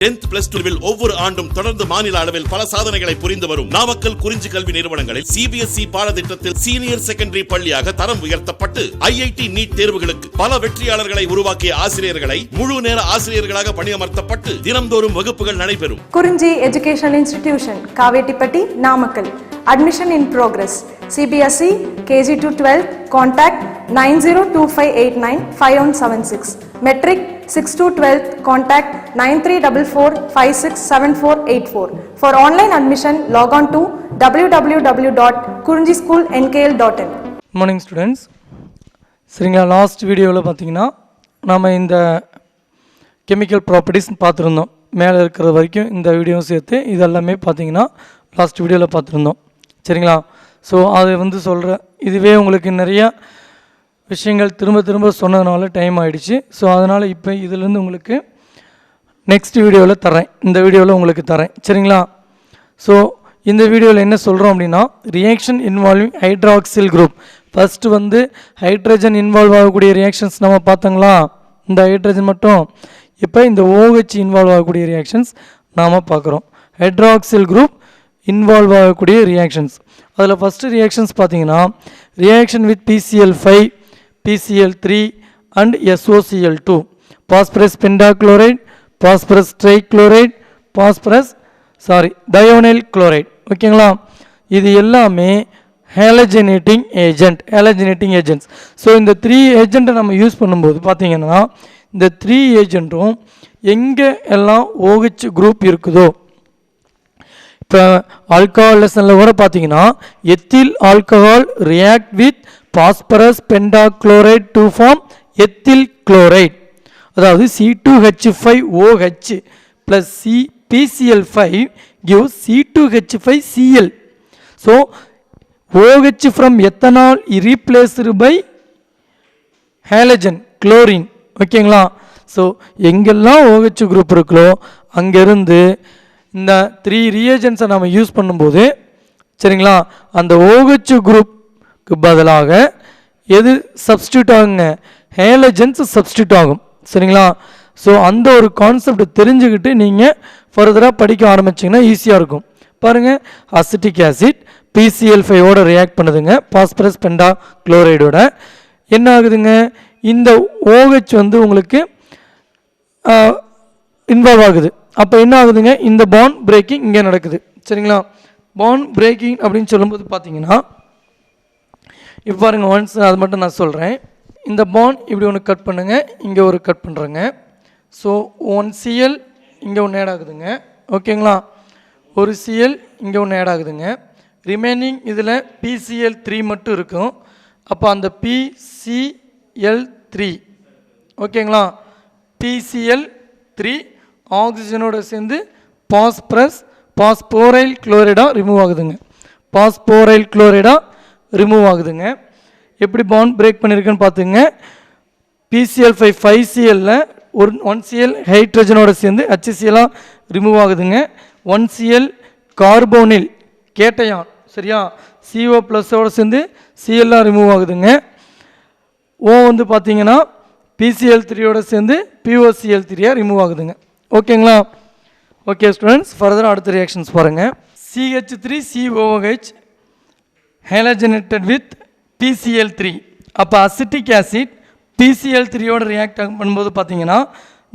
10th plus 2 ஒவ்வொரு ஆண்டும் தொடர்ந்து மாநில அளவில் பல சாதனைகளை புரிந்து வரும் நாமக்கல் குறிஞ்சி கல்வி நிறுவனங்களில் சிபிஎஸ்இ பாடத்திட்டத்தில் சீனியர் செகண்டரி பள்ளியாக தரம் உயர்த்தப்பட்டு ஐஐடி நீட் தேர்வுகளுக்கு பல வெற்றியாளர்களை உருவாக்கிய ஆசிரியர்களை முழு நேர ஆசிரியர்களாக பணியமர்த்தப்பட்டு தினம்தோறும் வகுப்புகள் நடைபெறும். குறிஞ்சி educational institution, Kavettipatti, Namakkal. Admission in progress. CBSE KG to 12. Contact 9025895176. Metric 6 to 12. Contact 9344567484. For online admission, log on to www.kurinjischoolnkl.in. Morning students. சரிங்களா, லாஸ்ட் வீடியோவில் பார்த்தீங்கன்னா நம்ம இந்த கெமிக்கல் ப்ராப்பர்ட்டிஸ் பார்த்துருந்தோம். மேலே இருக்கிற வரைக்கும் இந்த வீடியோவும் சேர்த்து இதெல்லாமே பார்த்தீங்கன்னா லாஸ்ட் வீடியோவில் பார்த்துருந்தோம். சரிங்களா, ஸோ அது சொல்கிற இதுவே உங்களுக்கு நிறையா விஷயங்கள் திரும்ப சொன்னதுனால டைம் ஆகிடுச்சு. ஸோ அதனால் இப்போ இதிலேருந்து உங்களுக்கு நெக்ஸ்ட் வீடியோவில் தரேன், இந்த வீடியோவில் உங்களுக்கு தரேன். சரிங்களா, ஸோ இந்த வீடியோவில் என்ன சொல்கிறோம் அப்படின்னா, reaction involving hydroxyl group. First hydrogen involve ஆகக்கூடிய ரியாக்ஷன்ஸ் நம்ம பார்த்தோங்களா, இந்த ஹைட்ரஜன் மட்டும். இப்போ இந்த OH இன்வால்வ் ஆகக்கூடிய ரியாக்ஷன்ஸ் நாம் பார்க்குறோம். ஹைட்ராக்சில் குரூப் இன்வால்வ் ஆகக்கூடிய ரியாக்ஷன்ஸ், அதில் ஃபஸ்ட்டு ரியாக்ஷன்ஸ் பார்த்தீங்கன்னா reaction with PCl5, PCl3 and SOCl2, phosphorus pentachloride, phosphorus trichloride, thionyl chloride. ஓகேங்களா, இது எல்லாமே ஹேலஜனேட்டிங் ஏஜென்ட்ஸ். ஸோ இந்த 3 ஏஜெண்ட்டை நம்ம யூஸ் பண்ணும்போது பார்த்தீங்கன்னா இந்த 3 ஏஜெண்ட்டும் எங்கே எல்லாம் OH குரூப் இருக்குதோ, இப்போ ஆல்கஹால் லெசனில் கூட பார்த்தீங்கன்னா ethyl alcohol react with phosphorus pentachloride to form ethyl chloride. அதாவது C2H5OH plus PCl5 gives C2H5Cl. So OH from ethanol replaced by halogen chlorine. ஓகேங்களா, ஸோ எங்கெல்லாம் OH குரூப் இருக்குதோ அங்கேருந்து இந்த 3 ரியேஜன்ஸை நம்ம யூஸ் பண்ணும்போது, சரிங்களா, அந்த OH குரூப்புக்கு பதிலாக எது சப்ஸ்டியூட் ஆகுங்க, ஹேலஜன்ஸ் சப்ஸ்டியூட் ஆகும். சரிங்களா, ஸோ அந்த ஒரு கான்செப்ட் தெரிஞ்சுக்கிட்டு நீங்கள் ஃபர்தராக படிக்க ஆரம்பிச்சிங்கன்னா ஈஸியாக இருக்கும். பாருங்கள், அசிட்டிக் ஆசிட் PCl5ஓட ரியாக்ட் பண்ணுதுங்க, பாஸ்பரஸ் பென்டாக்ளோரைடோட. என்ன ஆகுதுங்க, இந்த OH உங்களுக்கு இன்வால்வ் ஆகுது. அப்போ என்ன ஆகுதுங்க, இந்த பாண்ட் பிரேக்கிங் இங்கே நடக்குது. சரிங்களா, பாண்ட் பிரேக்கிங் அப்படின்னு சொல்லும்போது பார்த்தீங்கன்னா இப்போ பாருங்கள், ஒன்ஸ் அது மட்டும் நான் சொல்கிறேன். இந்த பாண்ட் இப்படி ஒன்று கட் பண்ணுங்க, இங்கே ஒரு கட் பண்ணுறேங்க. ஸோ 1 Cl இங்கே ஒன்று ஆட் ஆகுதுங்க. ஓகேங்களா, ஒரு Cl இங்கே ஒன்று ஆட் ஆகுதுங்க. ரிமைனிங் இதில் PCl3 மட்டும் இருக்கும். அப்போ அந்த PCl3, ஓகேங்களா, PCl3 ஆக்சிஜனோட சேர்ந்து பாஸ்போரைல் குளோரைடாக ரிமூவ் ஆகுதுங்க. எப்படி பாண்ட் பிரேக் பண்ணியிருக்குன்னு பார்த்துங்க. PCl5 5Cl-ல 1 Cl ஹைட்ரஜனோட சேர்ந்து HCl-ஆக ரிமூவ் ஆகுதுங்க. 1 Cl கார்போனில் கேட்டையான், சரியா, CO+ஓட சேர்ந்து Cl-ஆக ரிமூவ் ஆகுதுங்க. O பார்த்தீங்கன்னா PCl3ஓட சேர்ந்து POCl3-ஆக ரிமூவ் ஆகுதுங்க. ஓகேங்களா, ஓகே ஸ்டூடெண்ட்ஸ், ஃபர்தராக அடுத்த ரியாக்ஷன்ஸ் பாருங்கள். CH3COOH ஹேலஜனேட்டட் with PCl3. அப்போ அசிட்டிக் ஆசிட் PCl3ஓட ரியாக்ட் பண்ணும்போது பார்த்தீங்கன்னா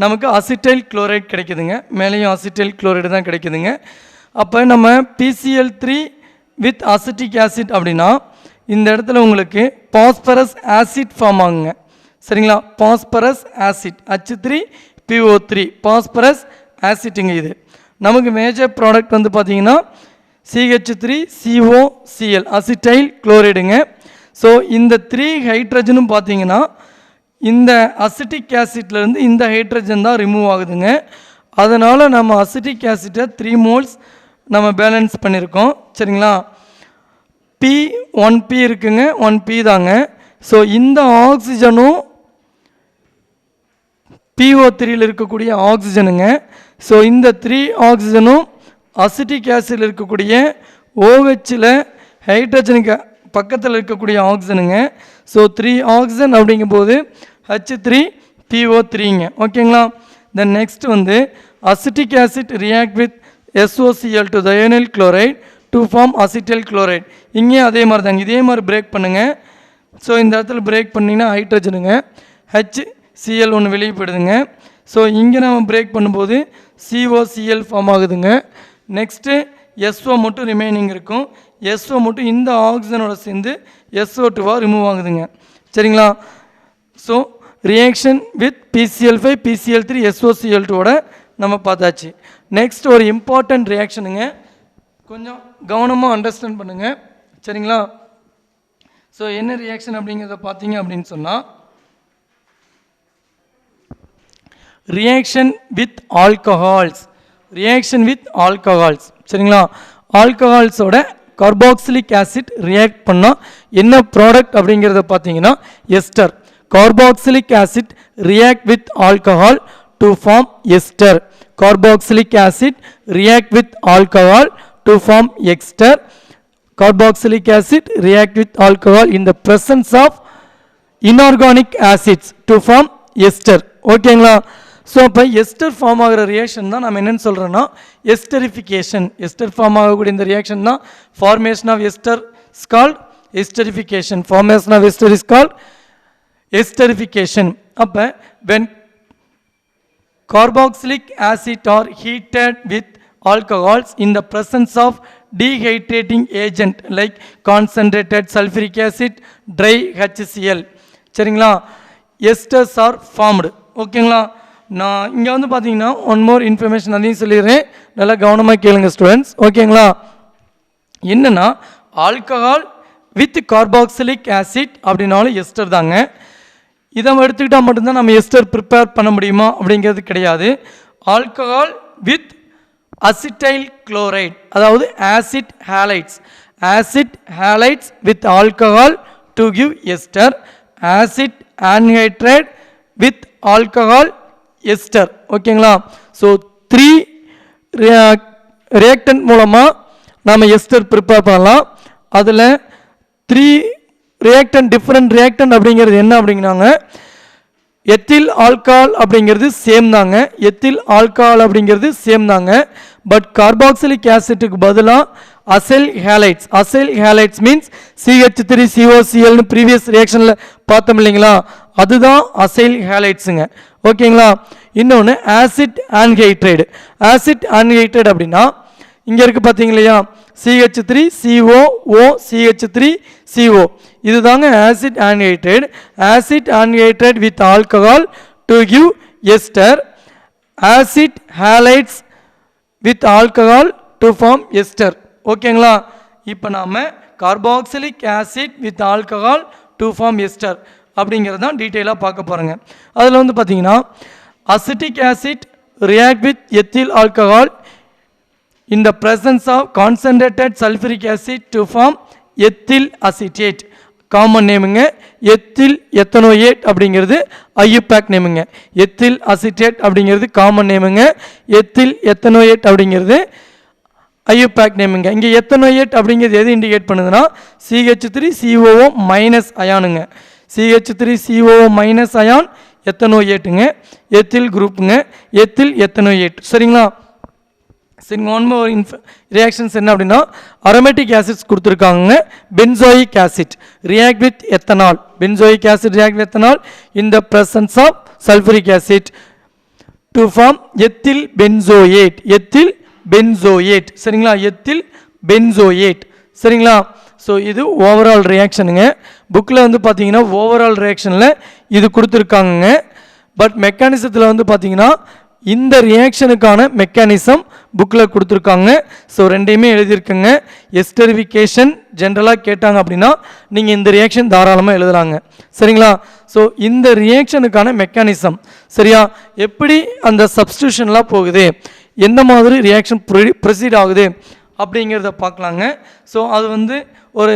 நமக்கு அசிட்டைல் குளோரைட் கிடைக்குதுங்க. மேலேயும் அசிட்டைல் குளோரைடு தான் கிடைக்குதுங்க. அப்போ நம்ம PCl3 வித் அசிட்டிக் ஆசிட் அப்படின்னா இந்த இடத்துல உங்களுக்கு பாஸ்பரஸ் ஆசிட் ஃபார்ம் ஆகுங்க. சரிங்களா, பாஸ்பரஸ் ஆசிட் H3PO3 பாஸ்பரஸ் ஆசிட்டுங்க. இது நமக்கு மேஜர் ப்ராடக்ட் பார்த்தீங்கன்னா CH3COCl அசிட்டைல் குளோரைடுங்க. ஸோ இந்த 3 ஹைட்ரஜனும் பார்த்தீங்கன்னா இந்த அசிட்டிக் ஆசிட்லேருந்து இந்த ஹைட்ரஜன் தான் ரிமூவ் ஆகுதுங்க. அதனால் நம்ம அசிட்டிக் ஆசிட்டை 3 moles நம்ம பேலன்ஸ் பண்ணியிருக்கோம். சரிங்களா, P1P இருக்குங்க, 1P தாங்க. ஸோ இந்த ஆக்சிஜனும் PO3யில் இருக்கக்கூடிய ஆக்சிஜனுங்க. ஸோ இந்த 3 ஆக்சிஜனும் அசிட்டிக் ஆசிடில் இருக்கக்கூடிய OH-ல் ஹைட்ரஜனுக்கு பக்கத்தில் இருக்கக்கூடிய ஆக்சிஜனுங்க. ஸோ 3 ஆக்சிஜன் அப்படிங்கும்போது H3PO3ங்க. ஓகேங்களா, then next acetic acid react with SOCl2 thionyl chloride to form acetyl chloride. இங்கே அதே மாதிரி தாங்க, இதே மாதிரி பிரேக் பண்ணுங்கள். ஸோ இந்த இடத்துல பிரேக் பண்ணிங்கன்னா ஹைட்ரஜனுங்க HCl ஒன்று வெளியே போயிடுதுங்க. ஸோ இங்கே நம்ம பிரேக் பண்ணும்போது COCl ஃபார்ம் ஆகுதுங்க. நெக்ஸ்ட்டு SO மட்டும் ரிமைனிங் இருக்கும். SO மட்டும் இந்த ஆக்சிஜனோட சேர்ந்து SO2 ரிமூவ் ஆகுதுங்க. சரிங்களா? So reaction with PCl5 PCl3 SOCl2 நம்ம பார்த்தாச்சு. நெக்ஸ்ட் ஒரு இம்பார்ட்டன்ட் ரியாக்ஷனுங்க, கொஞ்சம் கவனமாக அண்டர்ஸ்டாண்ட் பண்ணுங்கள். சரிங்களா? ஸோ என்ன ரியாக்ஷன் அப்படிங்கிறத பார்த்தீங்க அப்படின்னு சொன்னால், reaction with alcohols. Reaction with alcohols. சரிங்களா? ஆல்கஹால்ஸோட கார்பாக்சிலிக் ஆசிட் ரியாக்ட் பண்ணால் என்ன ப்ராடக்ட் அப்படிங்கிறத பார்த்தீங்கன்னா ester. Carboxylic acid react with alcohol to form ester. Carboxylic acid react with alcohol to form ester. Carboxylic acid react with alcohol in the presence of inorganic acids to form ester. ஓகேங்களா? So அப்போ ester form ஆகிற reaction தான் நம்ம என்னென்னு சொல்கிறோன்னா esterification. Ester form ஆகக்கூடிய இந்த reaction தான் formation of ester is called esterification. Formation of ester is called esterification. அப்போ when carboxylic acid are heated with alcohols in the presence of dehydrating agent like concentrated sulfuric acid, dry HCl. சரிங்களா? esters are formed. ஓகேங்களா? நான் இங்கே வந்து பார்த்தீங்கன்னா one more information அதையும் சொல்லிடுறேன், நல்லா கவனமாக கேளுங்க ஸ்டூடெண்ட்ஸ். ஓகேங்களா? என்னென்னா ஆல்கஹால் வித் கார்பாக்சிலிக் ஆசிட் அப்படின்னாலும் எஸ்டர் தாங்க. இதை எடுத்துக்கிட்டால் மட்டும்தான் நம்ம எஸ்டர் ப்ரிப்பேர் பண்ண முடியுமா அப்படிங்கிறது கிடையாது. ஆல்கஹால் வித் அசிட்டைல் குளோரைட், அதாவது acid halides. Acid halides with alcohol to give ester. Acid anhydride with alcohol ester. ஓகேங்களா? ஸோ 3 ரியாக்டன்ட் மூலமாக நாம் எஸ்டர் ப்ரிப்பேர் பண்ணலாம். அதில் 3 ரியாக்டன் டிஃப்ரெண்ட் ரியாக்டன் அப்படிங்கிறது என்ன அப்படிங்கிறாங்க, எத்தில் ஆல்கஹால் அப்படிங்கிறது சேம் தாங்க. எத்தில் ஆல்கஹால் அப்படிங்கிறது சேம் தாங்க. பட் கார்பாக்சிலிக் ஆசிட்டுக்கு பதிலாக acyl halides. Acyl halides means CH3COCl previous ரியாக்ஷனில் பார்த்தோம் இல்லைங்களா, அதுதான் அசைல் ஹேலைட்ஸுங்க. ஓகேங்களா? இன்னொன்று ஆசிட் ஆன்ஹைட்ரைடு. ஆசிட் ஆன்ஹைட்ரைடு அப்படின்னா இங்கே இருக்குது பார்த்தீங்க இல்லையா, CH3COOCH3CO, இது தாங்க acid anhydride. Acid anhydride with alcohol to give ester. Acid halides with alcohol to form ester. ஓகேங்களா? இப்போ நாம் carboxylic acid with alcohol to form ester அப்படிங்கிறது தான் டீட்டெயிலாக பார்க்க போகிறோங்க. அதில் வந்து பார்த்தீங்கன்னா acetic acid react with ethyl alcohol in the presence of concentrated sulfuric acid to form ethyl acetate. Common நேமுங்க. எத்தில் எத்தனோயேட் அப்படிங்கிறது ஐயூபேக் நேமுங்க. எத்தில் அசிட்டேட் அப்படிங்கிறது காமன் நேமுங்க. எத்தில் எத்தனோயேட் அப்படிங்கிறது ஐயூபேக் நேமுங்க. இங்கே எத்தனோயேட் அப்படிங்கிறது எது இண்டிகேட் பண்ணுதுன்னா CH3COO மைனஸ் அயானுங்க. CH3COO மைனஸ் அயான் எத்தனோயேட்டுங்க. எத்தில் குரூப்புங்க. Ethyl ethanoate. சரிங்களா? சரி, ஒன் மோர் ரியாக்ஷன்ஸ் என்ன அப்படின்னா அரோமேட்டிக் ஆசிட்ஸ் கொடுத்துருக்காங்க. Benzoic acid react with ethanol. Benzoic acid react with ethanol in the presence of sulphuric acid to form ethyl benzoate. Ethyl benzoate. சரிங்களா? Ethyl benzoate. சரிங்களா? So இது overall ரியாக்ஷனுங்க. புக்கில் வந்து பார்த்தீங்கன்னா ஓவரால் ரியாக்ஷனில் இது கொடுத்துருக்காங்க. பட் மெக்கானிசத்தில் வந்து பார்த்தீங்கன்னா இந்த ரியாக்ஷனுக்கான மெக்கானிசம் புக்கில் கொடுத்துருக்காங்க. ஸோ ரெண்டையுமே எழுதியிருக்குங்க. எஸ்டரிஃபிகேஷன் ஜென்ரலாக கேட்டாங்க அப்படின்னா நீங்கள் இந்த ரியாக்ஷன் தாராளமாக எழுதலாங்க. சரிங்களா? ஸோ இந்த ரியாக்ஷனுக்கான மெக்கானிசம் சரியா, எப்படி அந்த சப்ஸ்டியூஷன்லாம் போகுது, எந்த மாதிரி ரியாக்ஷன் ப்ரொசீட் ஆகுது அப்படிங்கிறத பார்க்கலாங்க. ஸோ அது வந்து ஒரு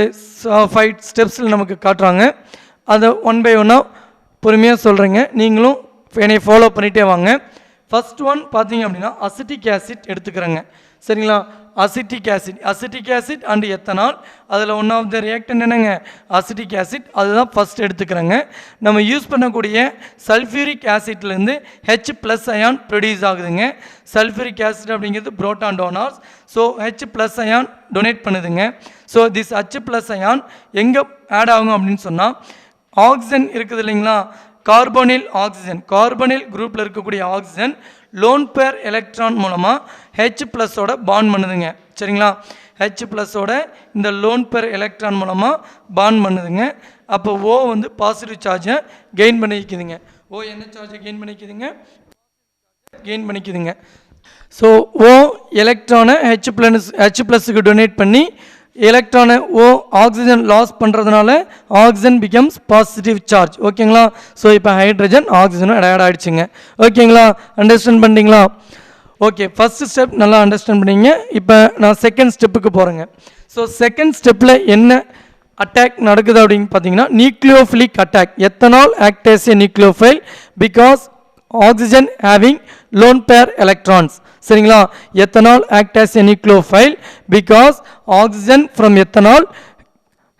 5 ஸ்டெப்ஸில் நமக்கு காட்டுறாங்க. அதை ஒன் பை ஒன்னாக பொறுமையாக சொல்கிறேங்க. நீங்களும் என்னை ஃபாலோ பண்ணிகிட்டே வாங்க. ஃபர்ஸ்ட் ஒன் பார்த்தீங்க அப்படின்னா அசிட்டிக் ஆசிட் எடுத்துக்கிறேங்க. சரிங்களா? அசிட்டிக் ஆசிட் அண்ட் எத்தனால், அதில் ஒன் ஆஃப் த ரியாக்டன்ட் என்னங்க? Acetic acid. அதுதான் ஃபஸ்ட் எடுத்துக்கிறேங்க. நம்ம யூஸ் பண்ணக்கூடிய சல்ஃபியூரிக் ஆசிட்லேருந்து H ப்ளஸ் அயான் ப்ரொடியூஸ் ஆகுதுங்க. சல்ஃபியூரிக் ஆசிட் அப்படிங்கிறது proton donors. So H plus ion donate பண்ணுதுங்க. So this H plus ion எங்கே ஆட் ஆகும் அப்படின்னு சொன்னால், ஆக்சிஜன் இருக்குது இல்லைங்களா, கார்பனில் ஆக்சிஜன், கார்பனில் குரூப்பில் இருக்கக்கூடிய ஆக்சிஜன் லோன் பேர் எலக்ட்ரான் மூலமாக H ப்ளஸோட பாண்ட் பண்ணுதுங்க. சரிங்களா? H ப்ளஸோட இந்த லோன் பேர் எலக்ட்ரான் மூலமாக பாண்ட் பண்ணுதுங்க. அப்போ O வந்து பாசிட்டிவ் சார்ஜை கெயின் பண்ணிக்குதுங்க. O என்ன சார்ஜை கெயின் பண்ணிக்குதுங்க? ஸோ O எலக்ட்ரானை H ப்ளஸுக்கு டொனேட் பண்ணி எலக்ட்ரானை ஆக்சிஜன் லாஸ் பண்ணுறதுனால ஆக்சிஜன் பிகம்ஸ் பாசிட்டிவ் சார்ஜ். ஓகேங்களா? ஸோ இப்போ ஹைட்ரஜன் ஆக்சிஜனும் ஆட் ஆகிடுச்சுங்க. ஓகேங்களா? அண்டர்ஸ்டாண்ட் பண்ணிட்டீங்களா? ஓகே, ஃபஸ்ட்டு ஸ்டெப் நல்லா அண்டர்ஸ்டாண்ட் பண்ணிங்க. இப்போ நான் செகண்ட் ஸ்டெப்புக்கு போகிறேங்க. ஸோ செகண்ட் ஸ்டெப்பில் என்ன அட்டாக் நடக்குது அப்படின்னு பார்த்தீங்கன்னா, nucleophilic attack. Ethanol act as a nucleophile because oxygen having lone pair electrons. சரிங்களா? Ethanol act as a nucleophile because oxygen from ethanol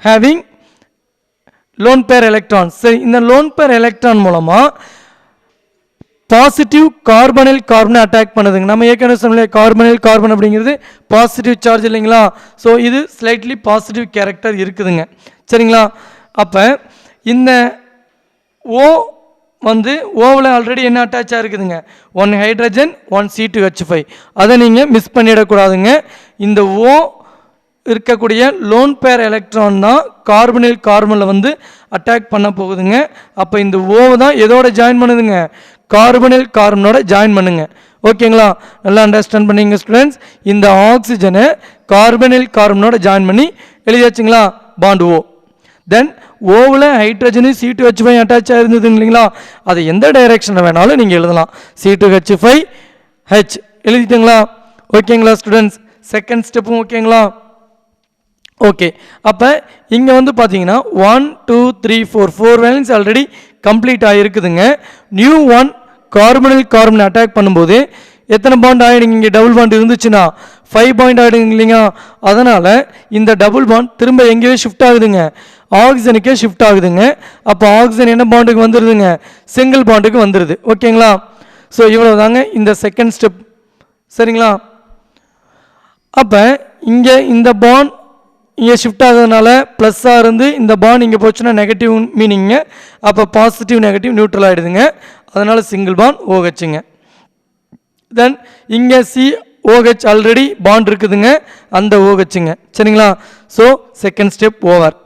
having lone pair electrons. சரி, இந்த லோன் பேர் எலக்ட்ரான் மூலமா positive கார்பனில் கார்பனை attack பண்ணுதுங்க. நம்ம ஏற்கனவே சொன்ன கார்பனில் carbon அப்படிங்கிறது பாசிட்டிவ் சார்ஜ் இல்லைங்களா? ஸோ இது ஸ்லைட்லி பாசிட்டிவ் கேரக்டர் இருக்குதுங்க. சரிங்களா? அப்போ இந்த ஓ வந்து ஓவில் ஆல்ரெடி என்ன அட்டாச்சாக இருக்குதுங்க? 1 ஹைட்ரஜன் 1 C2H5. அதை நீங்கள் மிஸ் பண்ணிடக்கூடாதுங்க. இந்த ஓ இருக்கக்கூடிய லோன் பேர் எலக்ட்ரான் தான் கார்பனில் கார்பனில் வந்து அட்டாக் பண்ண போகுதுங்க. அப்போ இந்த ஓவை தான் எதோட ஜாயின் பண்ணுதுங்க? கார்பனில் கார்பனோட ஜாயின் பண்ணுங்க. ஓகேங்களா? நல்லா அண்டர்ஸ்டாண்ட் பண்ணிங்க ஸ்டூடெண்ட்ஸ். இந்த ஆக்சிஜனை கார்பனில் கார்பனோட ஜாயின் பண்ணி எழுதியாச்சுங்களா? Bond O. தென் ஓவில் ஹைட்ரஜனு C2H5 அட்டாச் ஆகிருந்தது இல்லைங்களா? அதை எந்த டைரெக்ஷனில் வேணாலும் நீங்கள் எழுதலாம். C2H5H எழுதிட்டுங்களா? ஓகேங்களா ஸ்டூடெண்ட்ஸ்? செகண்ட் ஸ்டெப்பும் ஓகேங்களா? ஓகே, அப்போ இங்கே வந்து பார்த்தீங்கன்னா 1 2 3 4 வேலன்ஸ் ஆல்ரெடி கம்ப்ளீட் ஆகிருக்குதுங்க. நியூ ஒன் கார்பனில் கார்பன் அட்டாக் பண்ணும்போது எத்தனை பாண்ட் ஆகிடுங்க? இங்கே டபுள் பாண்ட் இருந்துச்சுன்னா 5 பாயிண்ட் ஆகிடுங்க இல்லைங்க. அதனால் இந்த டபுள் பாண்ட் திரும்ப எங்கேயே ஷிஃப்ட் ஆகுதுங்க? ஆக்சிஜனுக்கே ஷிஃப்ட் ஆகுதுங்க. அப்போ ஆக்சிஜன் என்ன பாண்டுக்கு வந்துடுதுங்க? சிங்கிள் பாண்டுக்கு வந்துடுது. ஓகேங்களா? ஸோ இவ்வளோ தாங்க இந்த செகண்ட் ஸ்டெப். சரிங்களா? அப்போ இங்கே இந்த பாண்ட் இங்கே ஷிஃப்ட் ஆகுறதுனால ப்ளஸ்ஸாக இருந்து இந்த பாண்ட் இங்கே போச்சுன்னா நெகட்டிவ் மீனிங்க. அப்போ பாசிட்டிவ் நெகட்டிவ் நியூட்ரல் ஆகிடுதுங்க. அதனால் சிங்கிள் பாண்ட் OHங்க. தென் இங்கே COH ஆல்ரெடி பாண்ட் இருக்குதுங்க, அந்த OHங்க. சரிங்களா? So second step over.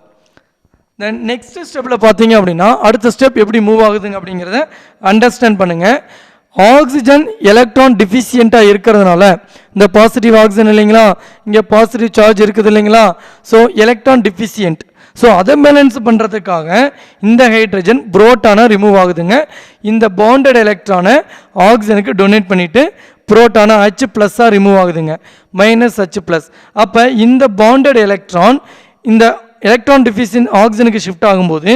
Then next ஸ்டெப்பில் பார்த்தீங்க அப்படின்னா அடுத்த ஸ்டெப் எப்படி மூவ் ஆகுதுங்க அப்படிங்கிறத அண்டர்ஸ்டாண்ட் பண்ணுங்கள். ஆக்சிஜன் எலக்ட்ரான் டிஃபிஷியண்ட்டாக இருக்கிறதுனால இந்த பாசிட்டிவ் ஆக்சிஜன் இல்லைங்களா, இங்கே பாசிட்டிவ் சார்ஜ் இருக்குது இல்லைங்களா, ஸோ எலக்ட்ரான் டிஃபிஷியன்ட். ஸோ அதை பேலன்ஸ் பண்ணுறதுக்காக இந்த ஹைட்ரஜன் புரோட்டானை ரிமூவ் ஆகுதுங்க. இந்த பாண்டட் எலக்ட்ரானை ஆக்சிஜனுக்கு டொனேட் பண்ணிவிட்டு புரோட்டானை H ப்ளஸ்ஸாக ரிமூவ் ஆகுதுங்க, -H+. அப்போ இந்த பாண்டட் எலக்ட்ரான் இந்த எலக்ட்ரான் டிஃபிஷியன்ட் ஆக்சிஜனுக்கு ஷிஃப்ட் ஆகும்போது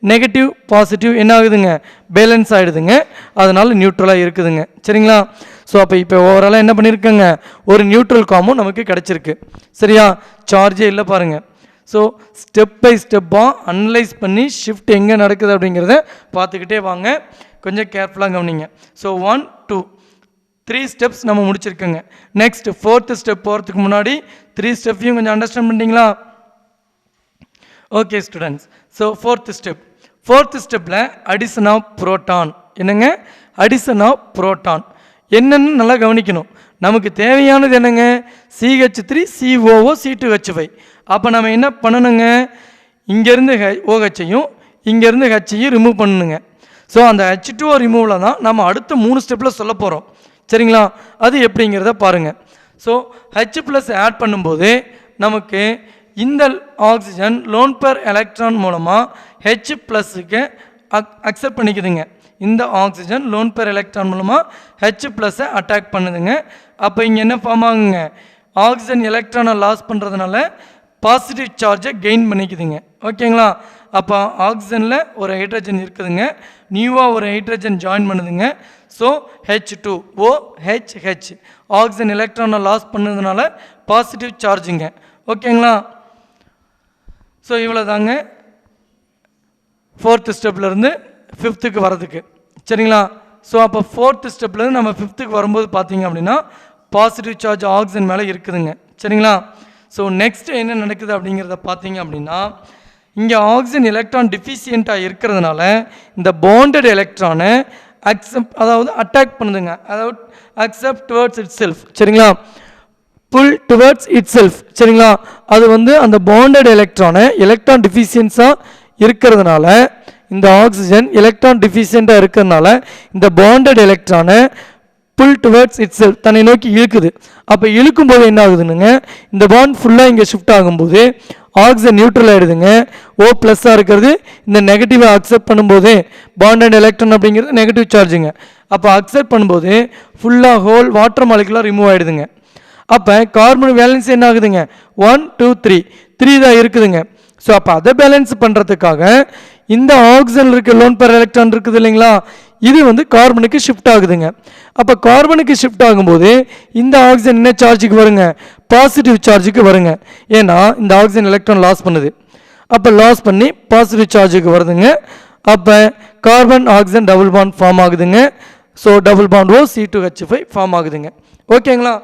நெகட்டிவ் பாசிட்டிவ் என்ன ஆகுதுங்க? பேலன்ஸ் ஆகிடுதுங்க. அதனால் நியூட்ரலாக இருக்குதுங்க. சரிங்களா? ஸோ அப்போ இப்போ ஓவராலாக என்ன பண்ணியிருக்கேங்க? ஒரு நியூட்ரல் காம்பவுண்ட் நமக்கு கிடச்சிருக்கு. சரியா? சார்ஜே இல்லை பாருங்கள். ஸோ ஸ்டெப் பை ஸ்டெப்பாக அனலைஸ் பண்ணி ஷிஃப்ட் எங்கே நடக்குது அப்படிங்கிறத பார்த்துக்கிட்டே வாங்க. கொஞ்சம் கேர்ஃபுல்லாக கவனிங்க. ஸோ 1 2 3 ஸ்டெப்ஸ் நம்ம முடிச்சிருக்கோங்க. நெக்ஸ்ட் 4th ஸ்டெப் போகிறதுக்கு முன்னாடி 3 ஸ்டெப்பையும் கொஞ்சம் அண்டர்ஸ்டாண்ட் பண்ணிட்டீங்களா? Okay students. ஸோ 4th ஸ்டெப்பில் அடிஷன் ஆஃப் புரோட்டான். என்னங்க? அடிஷன் ஆஃப் புரோட்டான் என்னன்னு நல்லா கவனிக்கணும். நமக்கு தேவையானது என்னங்க? CH3 COO C2H5. அப்போ நம்ம என்ன பண்ணணுங்க? இங்கேருந்து OHையும் இங்கேருந்து Hஐயும் ரிமூவ் பண்ணணுங்க. ஸோ அந்த H2O ரிமூவில் தான் நம்ம அடுத்த 3 ஸ்டெப்பில் சொல்ல போகிறோம். சரிங்களா? அது எப்படிங்கிறத பாருங்கள். ஸோ H+ ஆட் பண்ணும்போது நமக்கு இந்த ஆக்சிஜன் லோன் பேர் எலக்ட்ரான் மூலமாக H+க்கு அக்செப்ட் பண்ணிக்குதுங்க. இந்த ஆக்சிஜன் லோன் பேர் எலக்ட்ரான் மூலமாக H+ அட்டாக் பண்ணுதுங்க. அப்போ இங்கே என்ன ஃபார்ம் ஆகுங்க? ஆக்சிஜன் எலக்ட்ரானை லாஸ் பண்ணுறதுனால பாசிட்டிவ் சார்ஜை கெயின் பண்ணிக்குதுங்க. ஓகேங்களா? அப்போ ஆக்சிஜனில் ஒரு ஹைட்ரஜன் இருக்குதுங்க, நியூவாக ஒரு ஹைட்ரஜன் ஜாயின் பண்ணுதுங்க. ஸோ H2O HH ஆக்சிஜன் எலக்ட்ரானை லாஸ் பண்ணதுனால பாசிட்டிவ் சார்ஜுங்க. ஓகேங்களா? ஸோ இவ்வளோ தாங்க 4th ஸ்டெப்லேருந்து 5th வரதுக்கு. சரிங்களா? ஸோ அப்போ 4th ஸ்டெப்லேருந்து நம்ம 5th வரும்போது பார்த்தீங்க அப்படின்னா பாசிட்டிவ் சார்ஜ் ஆக்சிஜன் மேலே இருக்குதுங்க. சரிங்களா? ஸோ நெக்ஸ்ட் என்ன நடக்குது அப்படிங்கிறத பார்த்தீங்க அப்படின்னா இங்கே ஆக்சிஜன் எலக்ட்ரான் டிஃபிஷியண்ட்டாக இருக்கிறதுனால இந்த பாண்டட் எலக்ட்ரானை அட்டாக் பண்ணுதுங்க. அதாவது அக்செப்ட் டுவர்ட்ஸ் இட் செல்ஃப். சரிங்களா? புல் டுவர்ட்ஸ் இட் செல்ஃப். சரிங்களா? அது அந்த பாண்டட் எலக்ட்ரானை எலக்ட்ரான் டிஃபிஷியன்ஸாக இருக்கிறதுனால இந்த ஆக்சிஜன் எலக்ட்ரான் டிஃபிஷியண்ட்டாக இருக்கிறதுனால இந்த பாண்டட் எலக்ட்ரானை புல் டுவர்ட்ஸ் இட் செல்ஃப் தன்னை நோக்கி இழுக்குது. அப்போ இழுக்கும்போது என்ன ஆகுதுனுங்க, இந்த பாண்ட் ஃபுல்லாக இங்கே ஷிஃப்ட் ஆகும்போது ஆக்சிஜன் நியூட்ரல் ஆகிடுதுங்க. O ப்ளஸ்ஸாக இருக்கிறது இந்த நெகட்டிவை அக்செப்ட் பண்ணும்போது பாண்ட் எலக்ட்ரான் அப்படிங்கிறது நெகட்டிவ் சார்ஜுங்க. அப்போ அக்செப்ட் பண்ணும்போது ஃபுல்லாக ஹோல் வாட்டர் மாலிகுலாக ரிமூவ் ஆகிடுதுங்க. அப்போ கார்பன் வேலன்ஸ் என்ன ஆகுதுங்க, 1 2 3 தான் இருக்குதுங்க. ஸோ அப்போ அதை பேலன்ஸ் பண்ணுறதுக்காக இந்த ஆக்சிஜன் இருக்க லோன் பேர் எலக்ட்ரான் இருக்குது இல்லைங்களா, இது கார்பனுக்கு ஷிஃப்ட் ஆகுதுங்க. அப்போ கார்பனுக்கு ஷிஃப்ட் ஆகும்போது இந்த ஆக்சிஜன் என்ன சார்ஜுக்கு வருங்க, பாசிட்டிவ் சார்ஜுக்கு வருங்க. ஏன்னா இந்த ஆக்சிஜன் எலக்ட்ரான் லாஸ் பண்ணுது. அப்போ லாஸ் பண்ணி பாசிட்டிவ் சார்ஜுக்கு வருதுங்க. அப்போ carbon oxygen double bond form ஆகுதுங்க. So double bond O C2H5 form ஆகுதுங்க. ஓகேங்களா?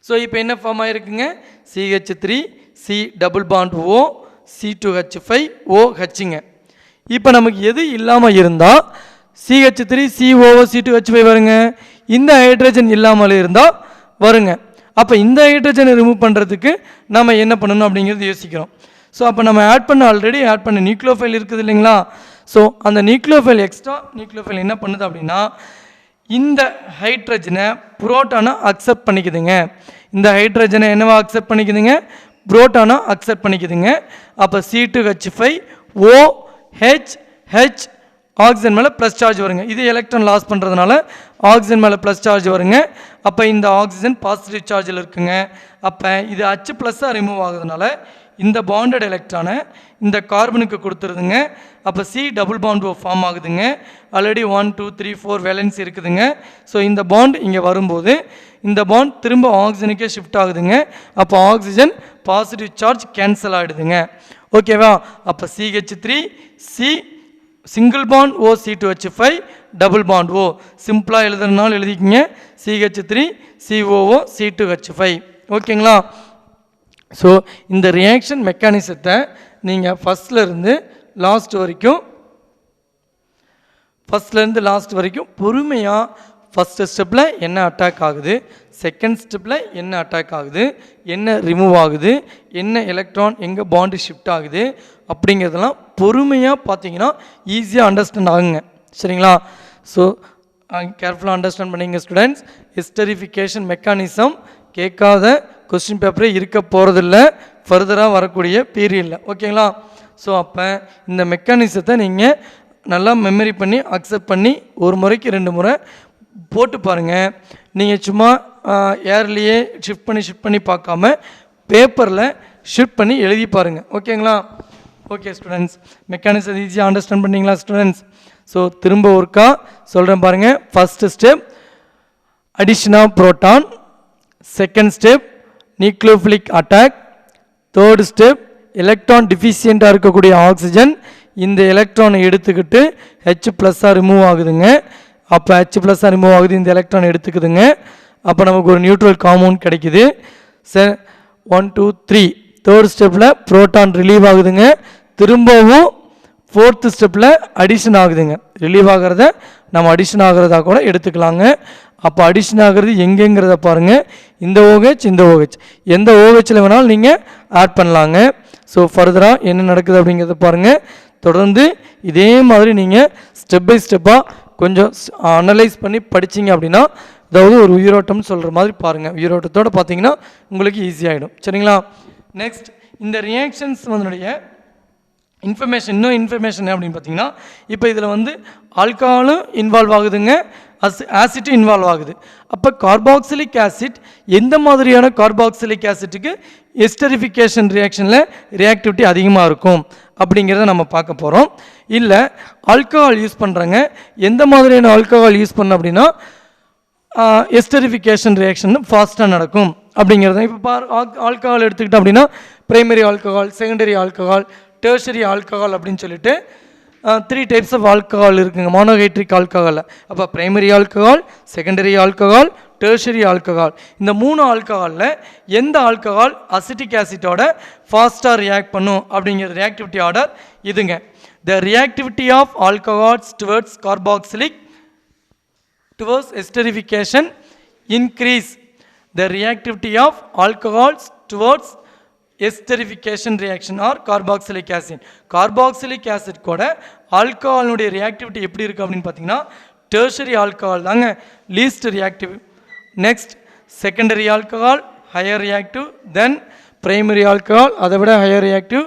ஸோ இப்போ என்ன ஃபார்ம் ஆகிருக்குங்க, CH3 C double bond O C2H5 OHங்க. இப்போ நமக்கு எது இல்லாமல் இருந்தால் CH3 COO C2H5 வருங்க, இந்த ஹைட்ரஜன் இல்லாமல் இருந்தால் வருங்க. அப்போ இந்த ஹைட்ரஜனை ரிமூவ் பண்ணுறதுக்கு நம்ம என்ன பண்ணணும் அப்படிங்கிறது யோசிக்கிறோம். ஸோ அப்போ நம்ம ஆல்ரெடி ஆட் பண்ண நியூக்ளியோஃபைல் இருக்குது இல்லைங்களா. ஸோ அந்த நியூக்ளியோஃபைல் எக்ஸ்ட்ரா நியூக்ளியோஃபைல் என்ன பண்ணுது அப்படின்னா இந்த ஹைட்ரஜனை புரோட்டானை அக்செப்ட் பண்ணிக்குதுங்க. இந்த ஹைட்ரஜனை என்னவா அக்செப்ட் பண்ணிக்குதுங்க, புரோட்டானை அக்செப்ட் பண்ணிக்குதுங்க. அப்போ C2H5 OH ஆக்சிஜன் மேலே ப்ளஸ் சார்ஜ் வருங்க. இது எலக்ட்ரான் லாஸ் பண்ணுறதுனால ஆக்சிஜன் மேலே ப்ளஸ் சார்ஜ் வருங்க. அப்போ இந்த ஆக்சிஜன் பாசிட்டிவ் சார்ஜில் இருக்குங்க. அப்போ இது H ப்ளஸ்ஸாக ரிமூவ் ஆகுதுனால இந்த பாண்டட் எலக்ட்ரானை இந்த கார்பனுக்கு கொடுத்துருதுங்க. அப்போ C double bond O form ஆகுதுங்க. ஆல்ரெடி 1 2 3 4 வேலன்ஸ் இருக்குதுங்க. ஸோ இந்த பாண்ட் இங்கே வரும்போது இந்த பாண்ட் திரும்ப ஆக்சிஜனுக்கே ஷிஃப்ட் ஆகுதுங்க. அப்போ ஆக்சிஜன் பாசிட்டிவ் சார்ஜ் கேன்சல் ஆகிடுதுங்க. ஓகேவா? அப்போ CH3 C single bond O C2H5 double bond O சிம்பிளாக எழுதுறதுனால எழுதிக்கிங்க CH3 COO C2H5. ஓகேங்களா? ஸோ இந்த ரியாக்ஷன் மெக்கானிசத்தை நீங்கள் ஃபஸ்ட்லேருந்து லாஸ்ட் வரைக்கும் பொறுமையாக ஃபஸ்ட்டு ஸ்டெப்பில் என்ன அட்டாக் ஆகுது, செகண்ட் ஸ்டெப்பில் என்ன அட்டாக் ஆகுது, என்ன ரிமூவ் ஆகுது, என்ன எலக்ட்ரான் எங்கே பாண்டு ஷிஃப்ட் ஆகுது அப்படிங்கிறதெல்லாம் பொறுமையாக பார்த்தீங்கன்னா ஈஸியாக அண்டர்ஸ்டாண்ட் ஆகுங்க. சரிங்களா? ஸோ கேர்ஃபுல்லாக அண்டர்ஸ்டாண்ட் பண்ணிங்க ஸ்டூடெண்ட்ஸ். ஹிஸ்டரிஃபிகேஷன் மெக்கானிசம் கேட்காத கொஸ்டின் பேப்பரே இருக்க போகிறதில்ல ஃபர்தராக வரக்கூடிய பீரியடில். ஓகேங்களா? ஸோ அப்போ இந்த மெக்கானிசத்தை நீங்கள் நல்லா மெமரி பண்ணி அக்செப்ட் பண்ணி ஒரு முறைக்கு 2 முறை போட்டு பாருங்கள். நீங்கள் சும்மா ஏர்லேயே ஷிஃப்ட் பண்ணி பார்க்காம பேப்பரில் ஷிஃப்ட் பண்ணி எழுதி பாருங்கள். ஓகேங்களா? ஓகே ஸ்டூடெண்ட்ஸ், மெக்கானிசம் ஈஸியாக அண்டர்ஸ்டாண்ட் பண்ணிங்களா ஸ்டூடெண்ட்ஸ்? ஸோ திரும்ப ஒருக்கா சொல்கிறேன் பாருங்கள். First step addition of proton, second step nucleophilic attack, third step electron டிஃபிஷியண்ட்டாக இருக்கக்கூடிய ஆக்சிஜன் இந்த எலக்ட்ரானை எடுத்துக்கிட்டு H ப்ளஸ்ஸாக ரிமூவ் ஆகுதுங்க. அப்போ H ப்ளஸ்ஸாக ரிமூவ் ஆகுது, இந்த எலக்ட்ரான் எடுத்துக்குதுங்க. அப்போ நமக்கு ஒரு நியூட்ரல் காம்பவுண்ட் கிடைக்குது. 1 2 3 தேர்ட் ஸ்டெப்பில் புரோட்டான் ரிலீவ் ஆகுதுங்க. திரும்பவும் ஃபோர்த்து ஸ்டெப்பில் அடிஷன் ஆகுதுங்க. ரிலீவ் ஆகிறத நம்ம அடிஷன் ஆகிறதா கூட எடுத்துக்கலாங்க. அப்போ அடிஷன் ஆகிறது எங்கேங்கிறத பாருங்கள். இந்த OH இந்த OH எந்த OHல வேணாலும் நீங்கள் ஆட் பண்ணலாங்க. ஸோ ஃபர்தராக என்ன நடக்குது அப்படிங்கிறத பாருங்கள். தொடர்ந்து இதே மாதிரி நீங்கள் ஸ்டெப் பை ஸ்டெப்பாக கொஞ்சம் அனலைஸ் பண்ணி படிச்சிங்க அப்படின்னா, அதாவது ஒரு உயிரோட்டம்னு சொல்கிற மாதிரி பாருங்கள். உயிரோட்டத்தோடு பார்த்தீங்கன்னா உங்களுக்கு ஈஸியாகிடும். சரிங்களா? நெக்ஸ்ட் இந்த ரியாக்ஷன்ஸ் இன்னும் இன்ஃபர்மேஷன் அப்படின்னு பார்த்தீங்கன்னா, இப்போ இதில் வந்து ஆல்கஹாலும் இன்வால்வ் ஆகுதுங்க, ஆசிட்டும் இன்வால்வ் ஆகுது. அப்போ கார்பாக்சிலிக் ஆசிட் எந்த மாதிரியான கார்பாக்சிலிக் ஆசிட்டுக்கு எஸ்டரிஃபிகேஷன் ரியாக்ஷனில் ரியாக்டிவிட்டி அதிகமாக இருக்கும் அப்படிங்கிறத நம்ம பார்க்க போகிறோம். இல்லை ஆல்கஹால் யூஸ் பண்ணுறாங்க, எந்த மாதிரியான ஆல்கஹால் யூஸ் பண்ண அப்படின்னா எஸ்டரிஃபிகேஷன் ரியாக்ஷன் ஃபாஸ்ட்டாக நடக்கும் அப்படிங்கிறத. இப்போ ஆல்கஹால் எடுத்துக்கிட்டோம் அப்படின்னா primary alcohol, secondary alcohol, tertiary alcohol அப்படின்னு சொல்லிட்டு 3 டைப்ஸ் ஆஃப் ஆல்கஹால் இருக்குங்க மோனோஹைட்ரிக் ஆல்கஹாலில். அப்போ primary alcohol, secondary alcohol, tertiary alcohol, இந்த 3 ஆல்கஹாலில் எந்த ஆல்கஹால் அசிட்டிக் ஆசிட்டோட ஃபாஸ்ட்டாக ரியாக்ட் பண்ணும் அப்படிங்கிற ரியாக்டிவிட்டி ஆர்டர் இதுங்க. The reactivity of alcohols towards carboxylic towards esterification increase. The reactivity of alcohols towards esterification reaction or carboxylic acid. Carboxylic acid கூட ஆல்கஹாலுடைய reactivity எப்படி இருக்குது அப்படின்னு பார்த்தீங்கன்னா, டெர்ஷரி ஆல்கஹால் தாங்க least reactive. Next secondary alcohol higher reactive, then primary alcohol அதை விட higher reactive,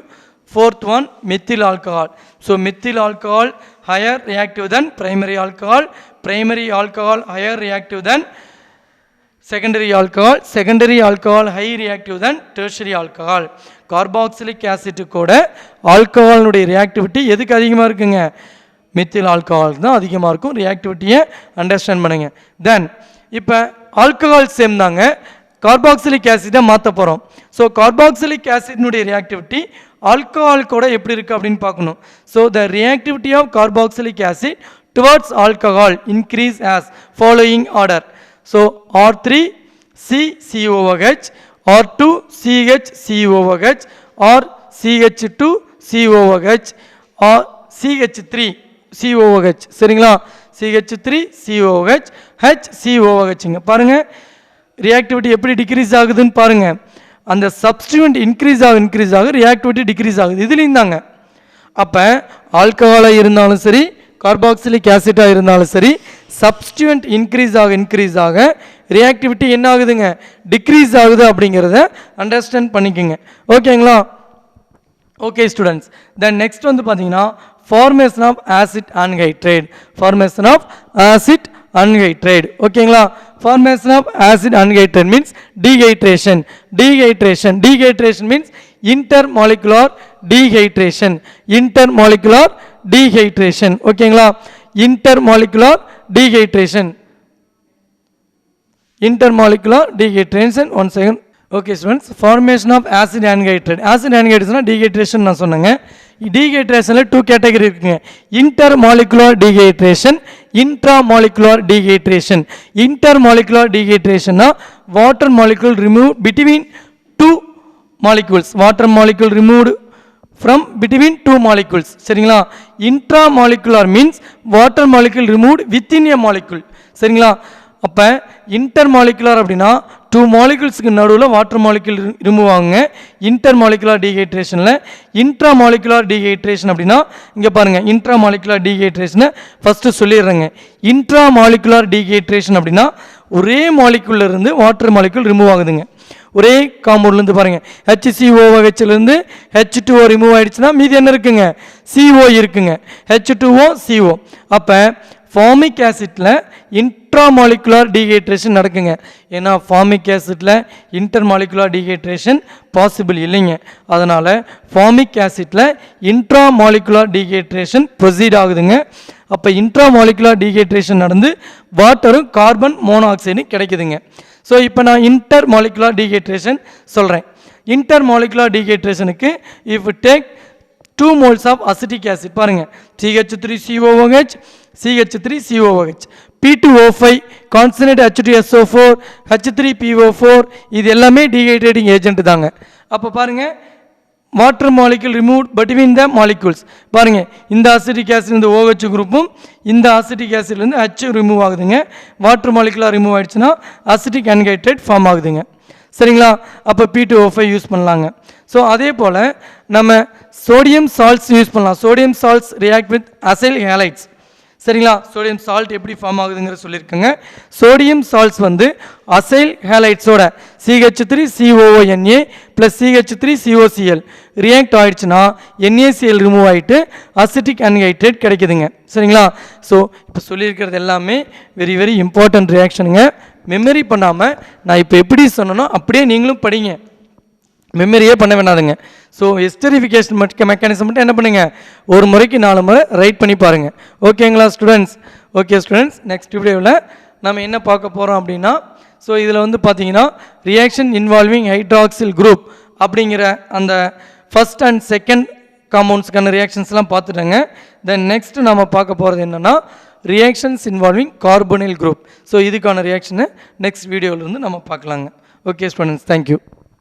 fourth one methyl alcohol. So methyl alcohol higher reactive than primary alcohol, primary alcohol higher reactive than secondary alcohol, secondary alcohol high reactive than tertiary alcohol. Carboxylic acid கூட ஆல்கஹாலுடைய reactivity எதுக்கு அதிகமாக இருக்குங்க? Methyl alcohol தான் அதிகமாக இருக்கும். ரியாக்டிவிட்டியை understand பண்ணுங்க. Then இப்போ alcohol same தாங்க, கார்பாக்சிலிக் ஆசிடை மாற்ற போகிறோம். ஸோ கார்பாக்சிலிக் ஆசிட்னுடைய ரியாக்டிவிட்டி ஆல்கஹால் கூட எப்படி இருக்குது அப்படின்னு பார்க்கணும். So the reactivity of carboxylic acid towards alcohol increase as following order. So R3 CCOOH, R2 CHCOOH, or CH2 COOH, or CH3 COOH. சரிங்களா? CH3 COOH, HCOOH. பாருங்க ரியாக்டிவிட்டி எப்படி degrees ஆகுதுன்னு பாருங்க. அந்த சப்ஸ்டிட்யூண்ட் இன்க்ரீஸ் ஆக ரியாக்டிவிட்டி டிக்ரீஸ் ஆகுது. இதுலேயும் தாங்க. அப்போ ஆல்கஹாலாக இருந்தாலும் சரி, கார்பாக்சிலிக் ஆசிட்டாக இருந்தாலும் சரி, சப்ஸ்டிட்யூண்ட் இன்க்ரீஸ் ஆக ரியாக்டிவிட்டி என்ன ஆகுதுங்க? டிக்ரீஸ் ஆகுது அப்படிங்கிறத அண்டர்ஸ்டாண்ட் பண்ணிக்கோங்க. ஓகேங்களா? ஓகே ஸ்டூடெண்ட்ஸ், தென் நெக்ஸ்ட் வந்து பார்த்தீங்கன்னா formation of acid anhydride. Formation of acid anhydride. ஓகேங்களா? formation of acid anhydride means dehydration. Dehydration means intermolecular dehydration. ஓகேங்களா? intermolecular dehydration. One second. Okay students, formation of acid anhydride. Acid anhydride is dehydration நான் சொன்னேங்க. Dehydrationல 2 category இருக்குங்க. Intermolecular dehydration, intramolecular dehydration. Intermolecular dehydration na water molecule removed between 2 molecules. Water molecule removed from between 2 molecules. சரிங்களா? Intramolecular means water molecule removed within a molecule. சரிங்களா? அப்போ intermolecular அப்படின்னா 2 மாலிகுல்ஸுக்கு நடுவில் water molecule remove ஆகுங்க intermolecular டீஹைட்ரேஷனில். Intramolecular dehydration அப்படின்னா இங்கே பாருங்கள், intramolecular டீஹைட்ரேஷனை first சொல்லிடுறேங்க. Intramolecular dehydration அப்படின்னா ஒரே மாலிகுல்லேருந்து வாட்டர் மாலிகுல் ரிமூவ் ஆகுதுங்க. ஒரே காம்பவுண்ட்லேருந்து பாருங்கள், HCOOHலேருந்து H2O ரிமூவ் ஆகிடுச்சுன்னா மீதி என்ன இருக்குங்க? CO இருக்குங்க, H2O CO. அப்போ ஃபார்மிக் ஆசிட்டில் இன்ட்ராமாலிகுலர் டீஹைட்ரேஷன் நடக்குங்க. ஏன்னா ஃபார்மிக் ஆசிட்டில் இன்டர்மாலிகுலர் டீஹைட்ரேஷன் பாசிபிள் இல்லைங்க. அதனால் ஃபார்மிக் ஆசிட்டில் இன்ட்ராமாலிகுலர் டீஹைட்ரேஷன் ப்ரொசீட் ஆகுதுங்க. அப்போ இன்ட்ராமாலிகுலர் டீஹைட்ரேஷன் நடந்து வாட்டரும் கார்பன் மோனாக்சைடும் கிடைக்குதுங்க. ஸோ இப்போ நான் இன்டர்மாலிகுலர் டீஹைட்ரேஷன் சொல்கிறேன். இன்டர்மாலிகுலர் டீஹைட்ரேஷனுக்கு if take 2 moles of acetic acid பாருங்கள், CH3COOH, CH3COOH, P2O5, concentrate H2SO4, H3PO4, இது எல்லாமே டீஹைட்ரேட்டிங் ஏஜென்ட் தாங்க. அப்போ பாருங்கள், water molecule remove between the molecules. பாருங்கள், இந்த அசிட்டிக் ஆசிட் இந்த OH குரூப்பும் இந்த அசிட்டிக் ஆசிட்லேருந்து H ரிமூவ் ஆகுதுங்க. வாட்டர் மாலிகுலாக ரிமூவ் ஆகிடுச்சுன்னா அசிட்டிக் அன்ஹைட்ரேட் ஃபார்ம் ஆகுதுங்க. சரிங்களா? அப்போ P2O5 யூஸ் பண்ணலாங்க. ஸோ அதே போல் நம்ம சோடியம் சால்ட்ஸ் யூஸ் பண்ணலாம். Sodium salts react with acyl halides. சரிங்களா. சோடியம் சால்ட் எப்படி ஃபார்ம் ஆகுதுங்கிற சொல்லியிருக்கேங்க. சோடியம் சால்ட்ஸ் வந்து அசைல் ஹேலைட்ஸோட CH3COONA ப்ளஸ் CH3COCl ரியாக்ட் ஆகிடுச்சுன்னா NaCl ரிமூவ் ஆகிட்டு அசிட்டிக் அன்ஹைட்ரேட் கிடைக்குதுங்க. சரிங்களா. ஸோ இப்போ சொல்லியிருக்கிறது எல்லாமே வெரி வெரி இம்பார்ட்டன்ட் ரியாக்ஷனுங்க. மெமரி பண்ணாமல் நான் இப்போ எப்படி சொன்னனோ அப்படியே நீங்களும் படிங்க, மெமரியே பண்ண வேணாதுங்க. ஸோ எஸ்டரிஃபிகேஷன் மெக்கானிசம் மட்டும் என்ன பண்ணுங்கள், ஒரு முறைக்கு 4 முறை ரைட் பண்ணி பாருங்கள். ஓகேங்களா ஸ்டூடெண்ட்ஸ்? ஓகே ஸ்டூடெண்ட்ஸ், நெக்ஸ்ட் வீடியோவில் நம்ம என்ன பார்க்க போகிறோம் அப்படின்னா, ஸோ இதில் வந்து பார்த்தீங்கன்னா ரியாக்ஷன் இன்வால்விங் ஹைட்ராக்சில் குரூப் அப்படிங்கிற அந்த ஃபஸ்ட் அண்ட் செகண்ட் காம்பவுண்ட்ஸ்க்கான ரியாக்ஷன்ஸ்லாம் பார்த்துட்டேங்க. தென் நெக்ஸ்ட் நம்ம பார்க்க போகிறது என்னென்னா reactions involving carbonyl group. So இதுக்கான ரியாக்ஷனை நெக்ஸ்ட் வீடியோவிலேருந்து நம்ம பார்க்கலாங்க. Okay students, thank you.